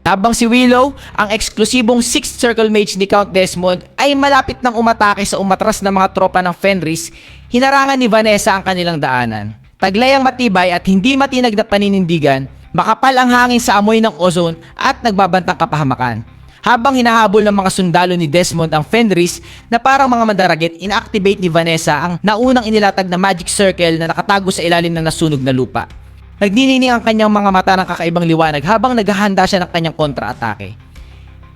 Habang si Willow, ang eksklusibong 6th Circle Mage ni Count Desmond ay malapit nang umatake sa umatras na mga tropa ng Fenris, hinarangan ni Vanessa ang kanilang daanan. Taglay ang matibay at hindi matinag na paninindigan, makapal ang hangin sa amoy ng ozone at nagbabantang kapahamakan. Habang hinahabol ng mga sundalo ni Desmond ang Fenris na parang mga mandaragit, inactivate ni Vanessa ang naunang inilatag na magic circle na nakatago sa ilalim ng nasunog na lupa. Nagnining ang kanyang mga mata ng kakaibang liwanag habang naghahanda siya ng kanyang kontra-atake.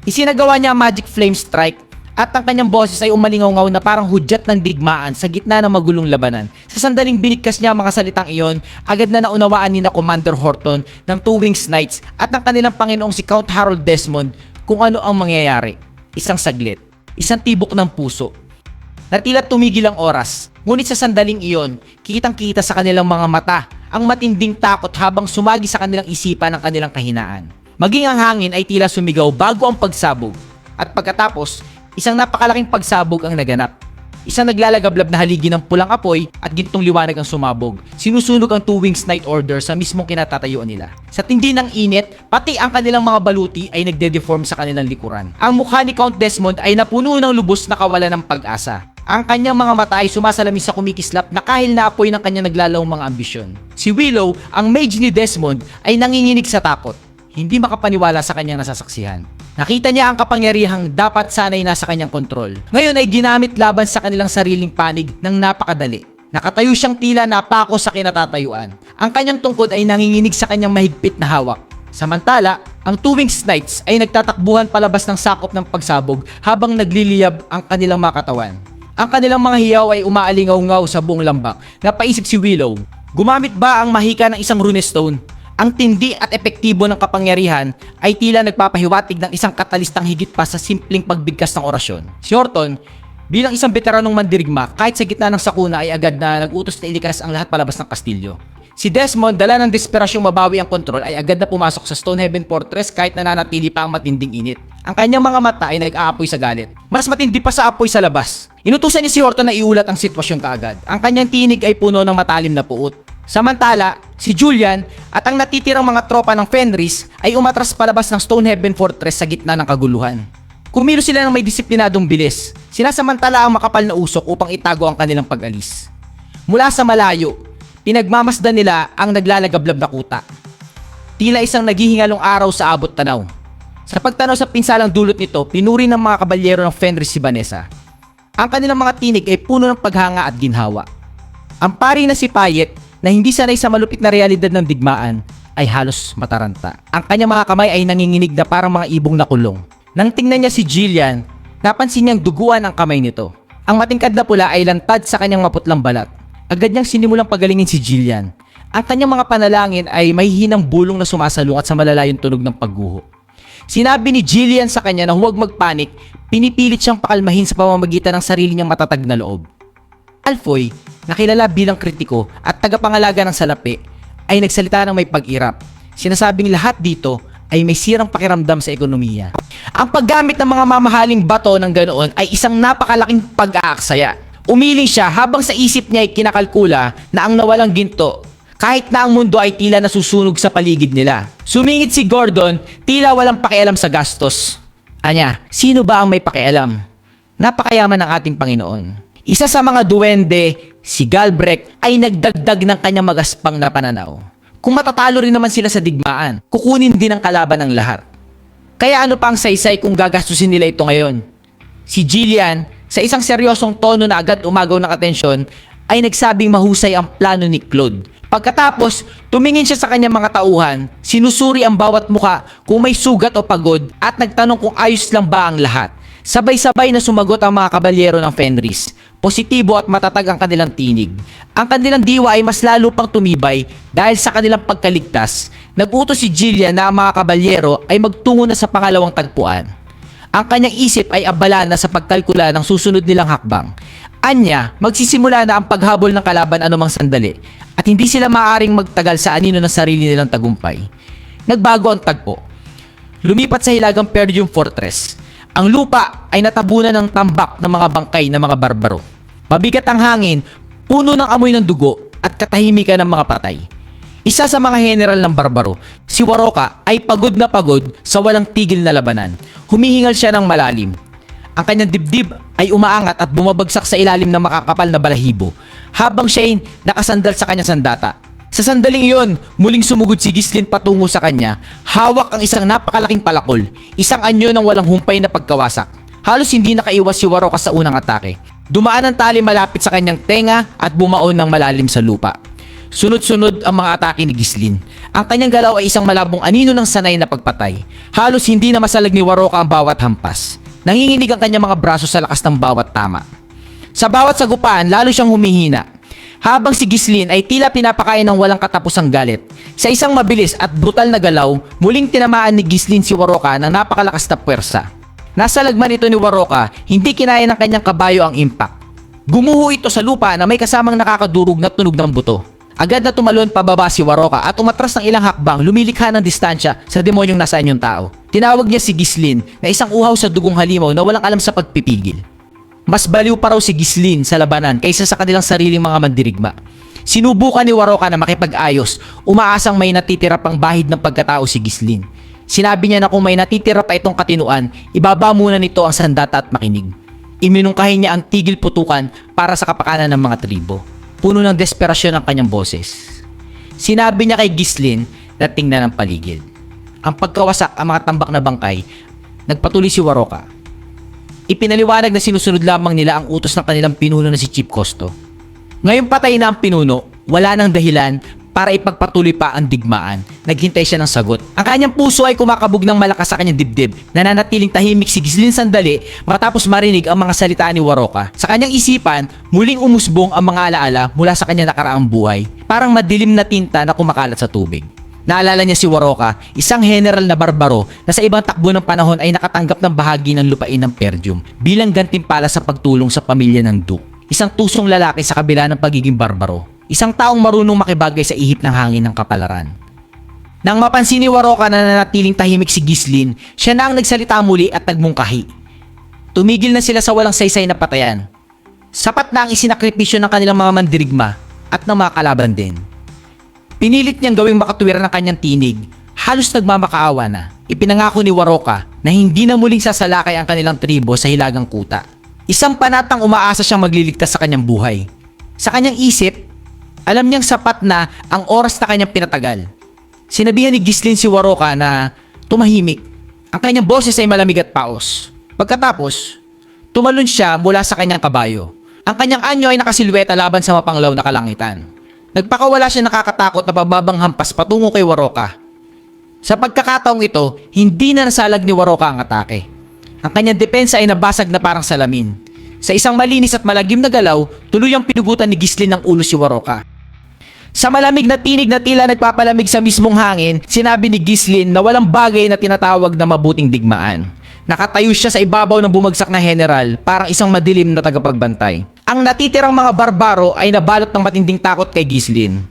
Isinagawa niya ang magic flame strike at ang kanyang boses ay umalingaw-ngaw na parang hudyat ng digmaan sa gitna ng magulong labanan. Sa sandaling binigkas niya ang mga salitang iyon, agad na naunawaan ni na Commander Horton ng Two Wings Knights at ng kanilang Panginoong si Count Harold Desmond kung ano ang mangyayari. Isang saglit, isang tibok ng puso. Natila tumigil ang oras, ngunit sa sandaling iyon, kitang-kita sa kanilang mga mata ang matinding takot habang sumagi sa kanilang isipan ang kanilang kahinaan. Maging ang hangin ay tila sumigaw bago ang pagsabog. At pagkatapos, isang napakalaking pagsabog ang naganap. Isang naglalagablab na haligi ng pulang apoy at gintong liwanag ang sumabog. Sinusunog ang Two Wings Knight Order sa mismong kinatatayuan nila. Sa tindi ng init, pati ang kanilang mga baluti ay nagde-deform sa kanilang likuran. Ang mukha ni Count Desmond ay napuno ng lubos na kawalan ng pag-asa. Ang kanyang mga mata ay sumasalamin sa kumikislap na kahil na apoy ng kanyang naglalawang mga ambisyon. Si Willow, ang mage ni Desmond, ay nanginginig sa takot. Hindi makapaniwala sa kanyang nasasaksihan. Nakita niya ang kapangyarihang dapat sanay nasa kanyang kontrol. Ngayon ay ginamit laban sa kanilang sariling panig ng napakadali. Nakatayo siyang tila napako sa kinatatayuan. Ang kanyang tungkod ay nanginginig sa kanyang mahigpit na hawak. Samantala, ang Two Wings Knights ay nagtatakbuhan palabas ng sakop ng pagsabog habang nagliliyab ang kanilang mga katawan. Ang kanilang mga hiyaw ay umaalingaw-ngaw sa buong lambak. Napaisip si Willow, gumamit ba ang mahika ng isang runestone? Ang tindi at epektibo ng kapangyarihan ay tila nagpapahiwatig ng isang katalistang higit pa sa simpleng pagbigkas ng orasyon. Si Horton, bilang isang veteranong mandirigma, kahit sa gitna ng sakuna ay agad na nag-utos na ilikas ang lahat palabas ng kastilyo. Si Desmond, dala ng desperasyong mabawi ang kontrol, ay agad na pumasok sa Stonehaven Fortress kahit nananatili pa ang matinding init. Ang kanyang mga mata ay nag-aapoy sa galit. Mas matindi pa sa apoy sa labas. Inutusan niya si Horton na iulat ang sitwasyon kaagad. Ang kanyang tinig ay puno ng matalim na puot. Samantala, si Julian at ang natitirang mga tropa ng Fenris ay umatras palabas ng Stonehaven Fortress sa gitna ng kaguluhan. Kumilos sila ng may disiplinadong bilis. Sinasamantala ang makapal na usok upang itago ang kanilang pag-alis. Mula sa malayo, pinagmamasdan nila ang naglalagablab na kuta. Tila isang naghihingalong araw sa abot tanaw. Sa pagtanaw sa pinsalang dulot nito, pinuri ng mga kabalyero ng Fenris si Vanessa. Ang kanilang mga tinig ay puno ng paghanga at ginhawa. Ang pari na si Payet, na hindi sanay sa malupit na realidad ng digmaan, ay halos mataranta. Ang kanyang mga kamay ay nanginginig na parang mga ibong nakulong. Nang tingnan niya si Jillian, napansin niyang duguan ang kamay nito. Ang matingkad na pula ay lantad sa kanyang maputlang balat. Agad niyang sinimulang pagalingin si Jillian. Ang kanyang mga panalangin ay may hinang bulong na sumasalungat sa malalayong tunog ng pagguho. Sinabi ni Jillian sa kanya na huwag magpanik, pinipilit siyang pakalmahin sa pamamagitan ng sarili niyang matatag na loob. Alfoy, nakilala bilang kritiko at tagapangalaga ng salapi, ay nagsalita ng may pag-irap. Sinasabing lahat dito ay may sirang pakiramdam sa ekonomiya. Ang paggamit ng mga mamahaling bato ng ganoon ay isang napakalaking pag-aaksaya. Umiling siya habang sa isip niya ay kinakalkula na ang nawalang ginto, kahit na ang mundo ay tila nasusunog sa paligid nila. Sumingit si Gordon, tila walang pakialam sa gastos. Anya, sino ba ang may pakialam? Napakayaman ng ating Panginoon. Isa sa mga duwende, si Galbraith, ay nagdagdag ng kanyang magaspang na pananaw. Kung matatalo rin naman sila sa digmaan, kukunin din ang kalaban ng lahat. Kaya ano pa ang saysay kung gagastusin nila ito ngayon? Si Jillian, sa isang seryosong tono na agad umagaw ng atensyon, ay nagsabing mahusay ang plano ni Claude. Pagkatapos, tumingin siya sa kanyang mga tauhan, sinusuri ang bawat muka kung may sugat o pagod at nagtanong kung ayos lang ba ang lahat. Sabay-sabay na sumagot ang mga kabalyero ng Fenris. Positibo at matatag ang kanilang tinig. Ang kanilang diwa ay mas lalo pang tumibay dahil sa kanilang pagkaligtas. Nag-utos si Jillian na ang mga kabalyero ay magtungo na sa pangalawang tagpuan. Ang kanyang isip ay abala na sa pagkalkula ng susunod nilang hakbang. Anya, magsisimula na ang paghabol ng kalaban anumang sandali at hindi sila maaaring magtagal sa anino ng sarili nilang tagumpay. Nagbago ang tagpo. Lumipat sa hilagang Perdium Fortress. Ang lupa ay natabunan ng tambak ng mga bangkay ng mga barbaro. Mabigat ang hangin, puno ng amoy ng dugo at katahimikan ng mga patay. Isa sa mga general ng barbaro, si Waroka ay pagod na pagod sa walang tigil na labanan. Humihingal siya ng malalim. Ang kanyang dibdib ay umaangat at bumabagsak sa ilalim ng makakapal na balahibo habang siya ay nakasandal sa kanyang sandata. Sa sandaling iyon, muling sumugod si Ghislaine patungo sa kanya. Hawak ang isang napakalaking palakol, isang anyo ng walang humpay na pagkawasak. Halos hindi nakaiwas si Waroka sa unang atake. Dumaan ang tali malapit sa kanyang tenga at bumaon ng malalim sa lupa. Sunod-sunod ang mga atake ni Ghislaine. Ang kanyang galaw ay isang malabong anino ng sanay na pagpatay. Halos hindi na masalag ni Waroka ang bawat hampas. Nanginginig ang kanyang mga braso sa lakas ng bawat tama. Sa bawat sagupaan, lalo siyang humihina. Habang si Ghislaine ay tila pinapakain ng walang katapusang galit. Sa isang mabilis at brutal na galaw, muling tinamaan ni Ghislaine si Waroka ng napakalakas na puwersa. Nasa lagman ito ni Waroka, hindi kinaya ng kanyang kabayo ang impact. Gumuho ito sa lupa na may kasamang nakakadurog na tunog ng buto. Agad na tumalon pababa si Waroka at umatras ng ilang hakbang, lumilikha ng distansya sa demonyong nasa anyong tao. Tinawag niya si Ghislaine na isang uhaw sa dugong halimaw na walang alam sa pagpipigil. Mas baliw pa raw si Ghislaine sa labanan kaysa sa kanilang sariling mga mandirigma. Sinubukan ni Waroka na makipag-ayos, umaasang may natitira pang bahid ng pagkatao si Ghislaine. Sinabi niya na kung may natitira pa itong katinuan, ibaba muna nito ang sandata at makinig. Iminungkahi niya ang tigil putukan para sa kapakanan ng mga tribo. Puno ng desperasyon ang kanyang boses. Sinabi niya kay Ghislaine na tingnan ang paligid. Ang pagkawasak ang mga tambak na bangkay, nagpatuloy si Waroka. Ipinaliwanag na sinusunod lamang nila ang utos ng kanilang pinuno na si Chief Costo. Ngayong patay na ang pinuno, wala nang dahilan para ipagpatuloy pa ang digmaan. Naghintay siya ng sagot. Ang kanyang puso ay kumakabog ng malakas sa kanyang dibdib. Nananatiling tahimik si Ghislaine sandali matapos marinig ang mga salita ni Waroka. Sa kanyang isipan, muling umusbong ang mga alaala mula sa kanyang nakaraang buhay. Parang madilim na tinta na kumakalat sa tubig. Naalala niya si Waroka, isang general na barbaro na sa ibang takbo ng panahon ay nakatanggap ng bahagi ng lupain ng Perdium bilang gantimpala sa pagtulong sa pamilya ng Duke. Isang tusong lalaki sa kabila ng pagiging barbaro. Isang taong marunong makibagay sa ihip ng hangin ng kapalaran. Nang mapansin ni Waroka na nanatiling tahimik si Ghislaine, siya na ang nagsalita muli at nagmungkahi. Tumigil na sila sa walang saysay na patayan. Sapat na ang isinakripisyo ng kanilang mga mandirigma at ng mga kalaban din. Pinilit niyang gawing makatuwira ng kanyang tinig. Halos nagmamakaawa na. Ipinangako ni Waroka na hindi na muling sasalakay ang kanilang tribo sa hilagang kuta. Isang panatang umaasa siyang magliligtas sa kanyang buhay. Sa kanyang isip, alam niyang sapat na ang oras na kanyang pinatagal. Sinabihan ni Ghislaine si Waroka na tumahimik. Ang kanyang boses ay malamig at paos. Pagkatapos, tumalon siya mula sa kanyang kabayo. Ang kanyang anyo ay nakasilweta laban sa mapanglaw na kalangitan. Nagpakawala siya nakakatakot na pababang hampas patungo kay Waroka. Sa pagkakataong ito, hindi na nasalag ni Waroka ang atake. Ang kanyang depensa ay nabasag na parang salamin. Sa isang malinis at malagim na galaw, tuluyang pinugutan ni Ghislaine ng ulo si Waroka. Sa malamig na tinig na tila nagpapalamig sa mismong hangin, sinabi ni Ghislaine na walang bagay na tinatawag na mabuting digmaan. Nakatayo siya sa ibabaw ng bumagsak na general, parang isang madilim na tagapagbantay. Ang natitirang mga barbaro ay nabalot ng matinding takot kay Ghislaine.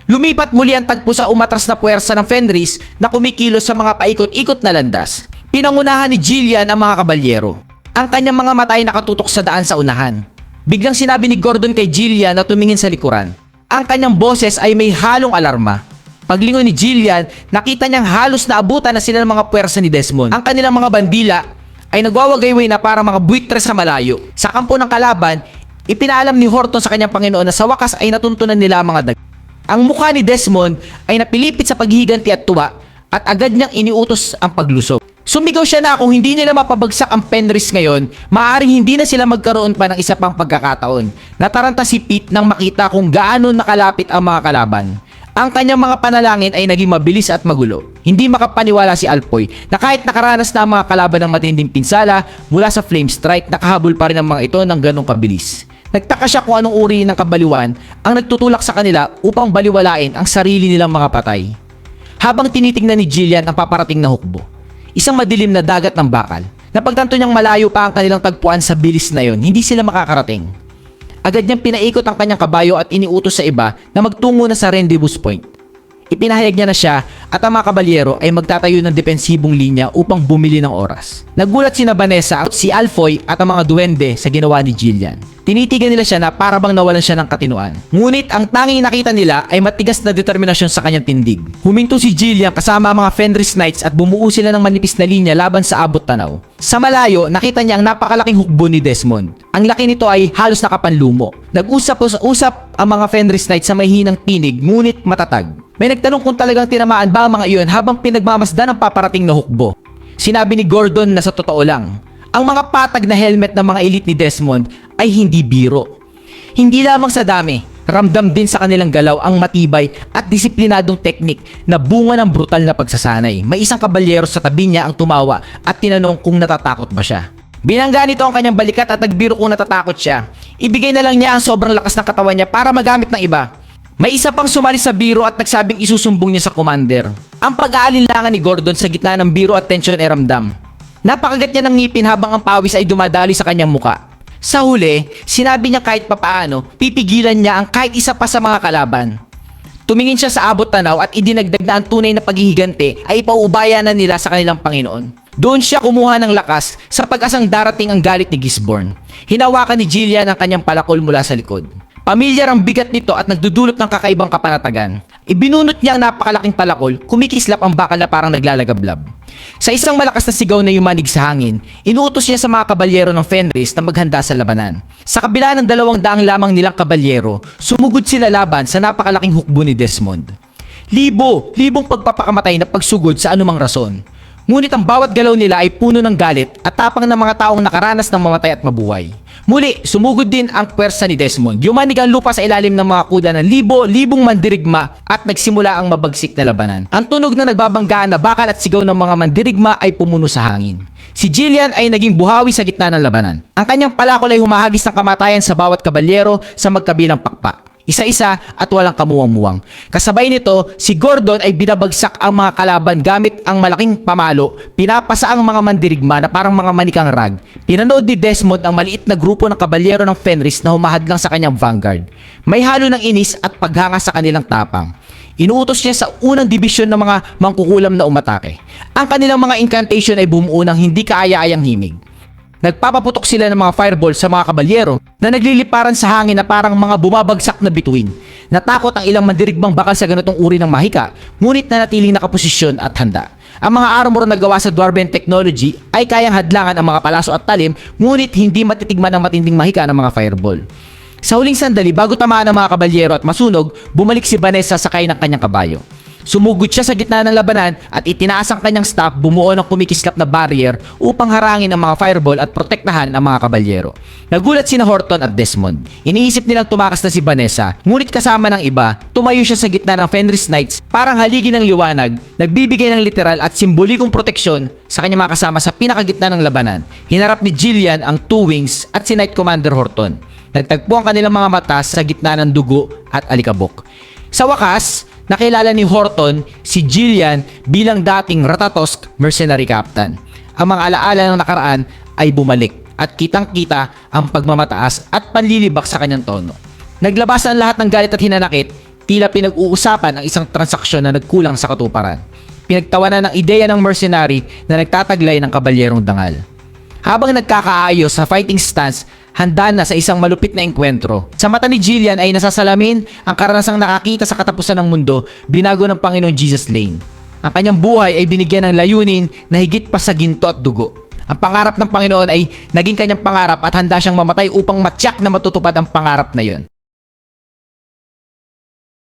Lumipat muli ang tagpo sa umatras na puwersa ng Fenris na kumikilos sa mga paikot-ikot na landas. Pinangunahan ni Jillian ang mga kabalyero. Ang kanyang mga mata ay nakatutok sa daan sa unahan. Biglang sinabi ni Gordon kay Jillian na tumingin sa likuran. Ang kanyang boses ay may halong alarma. Paglingon ni Jillian, nakita niyang halos naabutan na sila ng mga puwersa ni Desmond. Ang kanilang mga bandila ay nagwawagayway na para mga buitre sa malayo. Sa kampo ng kalaban, ipinaalam ni Horton sa kanyang Panginoon na sa wakas ay natuntunan nila ang mga dag. Ang mukha ni Desmond ay napilipit sa paghihiganti at tuwa at agad niyang iniutos ang paglusob. Sumigaw siya na kung hindi nila mapabagsak ang Fenris ngayon, maaaring hindi na sila magkaroon pa ng isa pang pagkakataon. Nataranta si Pete nang makita kung gaano nakalapit ang mga kalaban. Ang kanyang mga panalangin ay naging mabilis at magulo. Hindi makapaniwala si Alpoy na kahit nakaranas na ang mga kalaban ng matinding pinsala mula sa Flame Strike, nakahabol pa rin ang mga ito ng ganong kabilis. Nagtaka siya kung anong uri ng kabaliwan ang nagtutulak sa kanila upang baliwalain ang sarili nilang mga patay. Habang tinitingnan ni Jillian ang paparating na hukbo, isang madilim na dagat ng bakal. Napagtanto niyang malayo pa ang kanilang tagpuan sa bilis na yon, hindi sila makakarating. Agad niyang pinaikot ang kanyang kabayo at iniutos sa iba na magtungo na sa rendezvous point. Ipinahayag niya na siya at ang mga kabalyero ay magtatayo ng depensibong linya upang bumili ng oras. Nagulat sina Vanessa, si Alfoy at ang mga duwende sa ginawa ni Jillian. Tinitigan nila siya na para bang nawalan siya ng katinuan. Ngunit ang tanging nakita nila ay matigas na determinasyon sa kanyang tindig. Huminto si Jillian kasama ang mga Fenris Knights at bumuo sila ng manipis na linya laban sa abot tanaw. Sa malayo, nakita niya ang napakalaking hukbo ni Desmond. Ang laki nito ay halos nakapanlumo. Nag-usap ang mga Fenris Knights sa may hinang tinig ngunit matatag. May nagtanong kung talagang tinamaan ba ang mga iyon habang pinagmamasdan ang paparating na hukbo. Sinabi ni Gordon na sa totoo lang, ang mga patag na helmet ng mga elite ni Desmond ay hindi biro. Hindi lamang sa dami, ramdam din sa kanilang galaw ang matibay at disiplinadong teknik na bunga ng brutal na pagsasanay. May isang kabalyero sa tabi niya ang tumawa at tinanong kung natatakot ba siya. Binangga nito ang kanyang balikat at nagbiro kung natatakot siya. Ibigay na lang niya ang sobrang lakas ng katawan niya para magamit ng iba. May isa pang sumali sa biro at nagsabing isusumbong niya sa commander. Ang pag-aalinlangan ni Gordon sa gitna ng biro at tensyon ay ramdam. Napakagat niya ng ngipin habang ang pawis ay dumadali sa kanyang muka. Sa huli, sinabi niya kahit papaano, pipigilan niya ang kahit isa pa sa mga kalaban. Tumingin siya sa abot tanaw at idinagdag na ang tunay na paghihigante ay ipauubaya na nila sa kanilang Panginoon. Doon siya kumuha ng lakas sa pag-asang darating ang galit ni Gisborne. Hinawakan ni Jillian ang kanyang palakol mula sa likod. Pamilyar ang bigat nito at nagdudulot ng kakaibang kapanatagan. Ibinunot niya ang napakalaking palakol, kumikislap ang bakal na parang naglalagablab. Sa isang malakas na sigaw na yumanig sa hangin, inuutos niya sa mga kabalyero ng Fenris na maghanda sa labanan. Sa kabila ng 200 lamang nilang kabalyero, sumugod sila laban sa napakalaking hukbo ni Desmond. Libong pagpapakamatay na pagsugod sa anumang rason. Ngunit ang bawat galaw nila ay puno ng galit at tapang ng mga taong nakaranas ng mamatay at mabuhay. Muli, sumugod din ang pwersa ni Desmond. Yumanig ang lupa sa ilalim ng mga kuda ng libong mandirigma at nagsimula ang mabagsik na labanan. Ang tunog na nagbabanggaan na bakal at sigaw ng mga mandirigma ay pumuno sa hangin. Si Jillian ay naging buhawi sa gitna ng labanan. Ang kanyang palakol ay humahagis ng kamatayan sa bawat kabalyero sa magkabilang pakpak. Isa-isa at walang kamuwang-muwang. Kasabay nito, si Gordon ay binabagsak ang mga kalaban gamit ang malaking pamalo, pinapasa ang mga mandirigma na parang mga manikang rag. Pinanood ni Desmond ang maliit na grupo ng kabalyero ng Fenris na humahadlang sa kanyang vanguard. May halo ng inis at paghanga sa kanilang tapang. Inuutos niya sa unang dibisyon ng mga mangkukulam na umatake. Ang kanilang mga incantation ay bumuo ng hindi kaaya-ayang himig. Nagpapaputok sila ng mga fireball sa mga kabalyero na nagliliparan sa hangin na parang mga bumabagsak na bituin. Natakot ang ilang mandirigmang bakal sa ganitong uri ng mahika, ngunit nanatiling nakaposisyon at handa. Ang mga armor na gawa sa Dwarven technology ay kayang hadlangan ang mga palaso at talim, ngunit hindi matitigman ang matinding mahika ng mga fireball. Sa huling sandali, bago tamaan ng mga kabalyero at masunog, bumalik si Vanessa sakay ng kanyang kabayo. Sumugod siya sa gitna ng labanan at itinaas ang kanyang staff, bumuo ng kumikislap na barrier upang harangin ang mga fireball at protektahan ang mga kabalyero. Nagulat sina Horton at Desmond. Iniisip nilang tumakas na si Vanessa, ngunit kasama ng iba, tumayo siya sa gitna ng Fenris Knights parang haligi ng liwanag, nagbibigay ng literal at simbolikong proteksyon sa kanyang mga kasama sa pinakagitna ng labanan. Hinarap ni Jillian ang Two Wings at si Knight Commander Horton. Nagtagpo ang kanilang mga mata sa gitna ng dugo at alikabok. Sa wakas, nakilala ni Horton si Jillian bilang dating Ratatosk mercenary captain. Ang mga alaala ng nakaraan ay bumalik at kitang-kita ang pagmamataas at panlilibak sa kanyang tono. Naglabas ang lahat ng galit at hinanakit, tila pinag-uusapan ang isang transaksyon na nagkulang sa katuparan. Pinagtawanan ng ideya ng mercenary na nagtataglay ng kabalyerong dangal. Habang nagkakaayos sa fighting stance, handa na sa isang malupit na engkwentro. Sa mata ni Jillian ay nasasalamin ang karanasang nakakita sa katapusan ng mundo, binago ng Panginoon Jesus Lane. Ang kanyang buhay ay binigyan ng layunin na higit pa sa ginto at dugo. Ang pangarap ng Panginoon ay naging kanyang pangarap at handa siyang mamatay upang matyak na matutupad ang pangarap na yon.